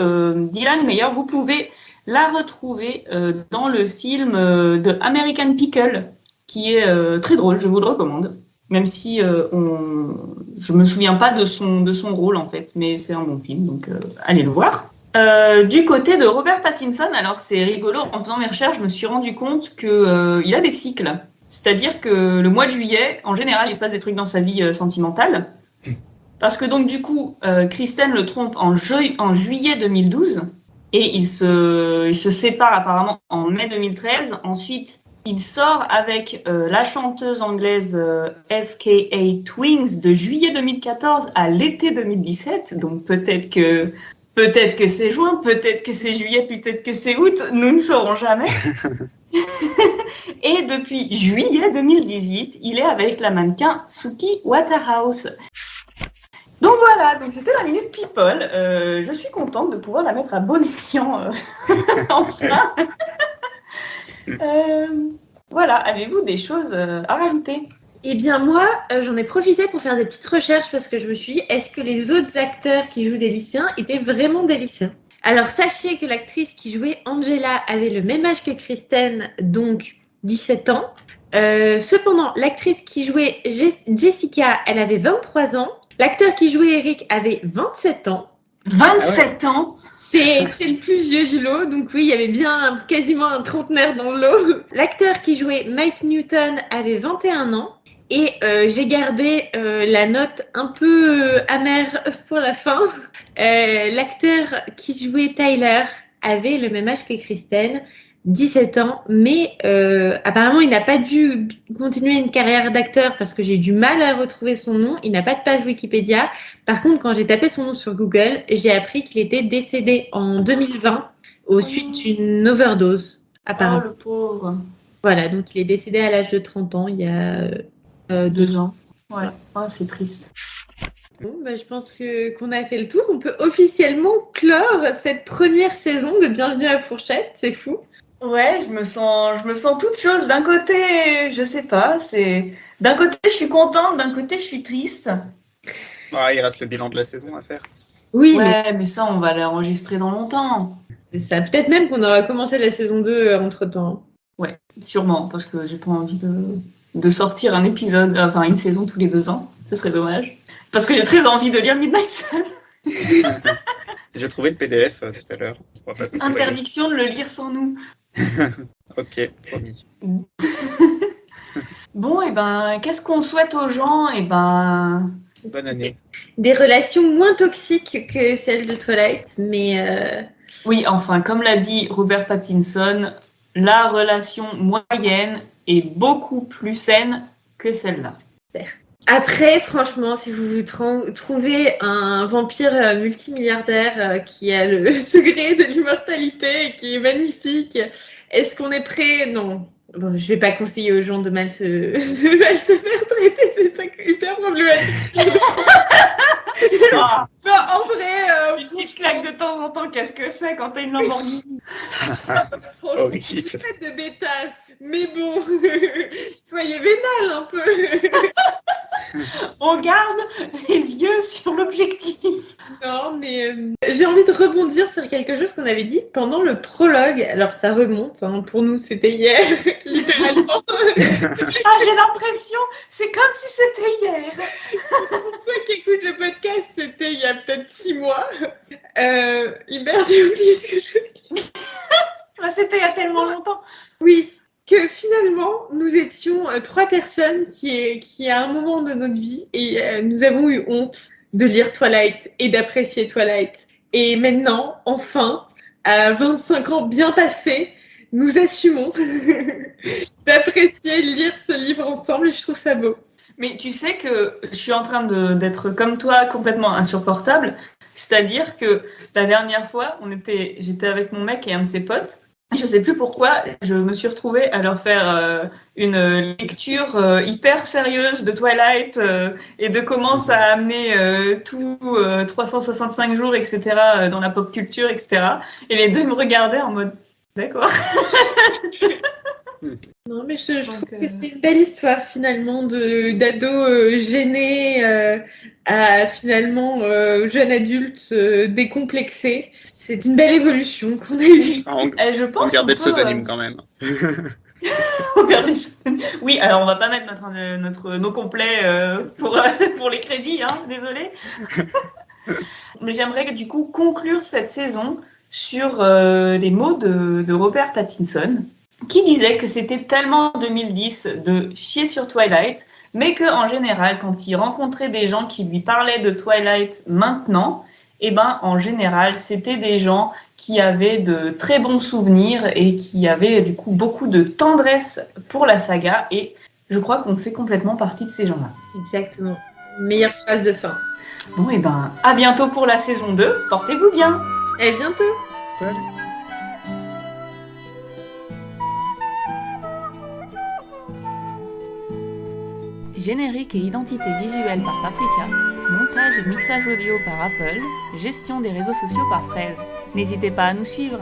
Dylan Meyer, vous pouvez la retrouver dans le film de American Pickle, qui est très drôle, je vous le recommande. Même si je me souviens pas de son rôle en fait, mais c'est un bon film, donc allez le voir. Du côté de Robert Pattinson, alors c'est rigolo, en faisant mes recherches, je me suis rendu compte que il a des cycles. C'est-à-dire que le mois de juillet, en général, il se passe des trucs dans sa vie sentimentale. Parce que donc du coup, Kristen le trompe en juillet 2012 et il se sépare apparemment en mai 2013. Ensuite, il sort avec la chanteuse anglaise FKA Twigs de juillet 2014 à l'été 2017. Donc peut-être que c'est juin, peut-être que c'est juillet, peut-être que c'est août, nous ne saurons jamais. Et depuis juillet 2018, il est avec la mannequin Suki Waterhouse. Donc voilà, donc c'était la Minute People. Je suis contente de pouvoir la mettre à bon escient enfin. Voilà, avez-vous des choses à rajouter? Eh bien moi, j'en ai profité pour faire des petites recherches parce que je me suis dit, est-ce que les autres acteurs qui jouent des lycéens étaient vraiment des lycéens? Alors sachez que l'actrice qui jouait Angela avait le même âge que Kristen, donc 17 ans. Cependant, l'actrice qui jouait Jessica, elle avait 23 ans. L'acteur qui jouait Eric avait 27 ans. 27 ans? C'est le plus vieux du lot, donc oui, il y avait bien quasiment un trentenaire dans le lot. L'acteur qui jouait Mike Newton avait 21 ans. Et j'ai gardé la note un peu amère pour la fin. L'acteur qui jouait Tyler avait le même âge que Kristen, 17 ans, mais apparemment il n'a pas dû continuer une carrière d'acteur parce que j'ai eu du mal à retrouver son nom. Il n'a pas de page Wikipédia. Par contre, quand j'ai tapé son nom sur Google, j'ai appris qu'il était décédé en 2020 au suite d'une overdose, apparemment. Oh, le pauvre. Voilà, donc il est décédé à l'âge de 30 ans, il y a 2 ans. Ouais, oh, c'est triste. Bon, je pense qu'on a fait le tour. On peut officiellement clore cette première saison de Bienvenue à Fourchette. C'est fou. Ouais, je me sens toute chose. D'un côté, je sais pas, d'un côté je suis contente, d'un côté je suis triste. Il reste le bilan de la saison à faire. Oui, ouais, mais ça on va l'enregistrer dans longtemps. mais ça peut-être même qu'on aura commencé la saison 2 entre-temps. Ouais, sûrement, parce que j'ai pas envie de sortir un épisode, enfin une saison tous les 2 ans. Ce serait dommage. Parce que j'ai très envie de lire Midnight Sun. J'ai trouvé le PDF tout à l'heure. Interdiction de le lire sans nous. Ok, promis. Bon, et ben, qu'est-ce qu'on souhaite aux gens? Et ben, bonne année. Des relations moins toxiques que celles de Twilight, mais... Oui, enfin, comme l'a dit Robert Pattinson, la relation moyenne est beaucoup plus saine que celle-là. Après, franchement, si vous trouvez un vampire multimilliardaire qui a le secret de l'immortalité et qui est magnifique, est-ce qu'on est prêt? Non. Bon, je vais pas conseiller aux gens de mal se faire traiter, c'est hyper problématique. Ah, Non, en vrai, une petite claque de temps en temps, qu'est-ce que c'est quand t'as une Lamborghini? franchement, Oui. faites de bêtasse. Mais bon, soyez vénal un peu. On garde les yeux sur l'objectif. Non, mais j'ai envie de rebondir sur quelque chose qu'on avait dit pendant le prologue. Alors, ça remonte, hein, pour nous, c'était hier, littéralement. Ah, j'ai l'impression, c'est comme si c'était hier. Pour ceux qui écoutent le podcast, c'était il y a peut-être 6 mois. Hubert, j'ai oublié ce que je voulais dire. Ah, c'était il y a tellement longtemps. Oui, que finalement, nous étions 3 personnes qui, à un moment de notre vie, et nous avons eu honte de lire Twilight et d'apprécier Twilight. Et maintenant, enfin, à 25 ans bien passés, nous assumons d'apprécier, lire ce livre ensemble et je trouve ça beau. Mais tu sais que je suis en train d'être comme toi, complètement insupportable. C'est-à-dire que la dernière fois, j'étais avec mon mec et un de ses potes. Je sais plus pourquoi, je me suis retrouvée à leur faire une lecture hyper sérieuse de Twilight et de comment ça a amené tout 365 jours, etc. Dans la pop culture, etc. Et les deux me regardaient en mode « D'accord ». Non, mais je trouve que c'est une belle histoire finalement d'ado gêné à finalement jeune adulte décomplexé. C'est une belle évolution qu'on a eue. Je pense On garde des qu'on peut, pseudonymes quand même. Oui, alors on va pas mettre notre nom complet pour les crédits, hein, désolé. Mais j'aimerais du coup conclure cette saison sur les mots de Robert Pattinson, qui disait que c'était tellement 2010 de chier sur Twilight, mais qu'en général, quand il rencontrait des gens qui lui parlaient de Twilight maintenant, eh ben, en général, c'était des gens qui avaient de très bons souvenirs et qui avaient du coup beaucoup de tendresse pour la saga, et je crois qu'on fait complètement partie de ces gens-là. Exactement. Meilleure phrase de fin. Bon, et ben, à bientôt pour la saison 2. Portez-vous bien. À bientôt. Salut. Générique et identité visuelle par Paprika, montage et mixage audio par Apple, gestion des réseaux sociaux par Fraise. N'hésitez pas à nous suivre.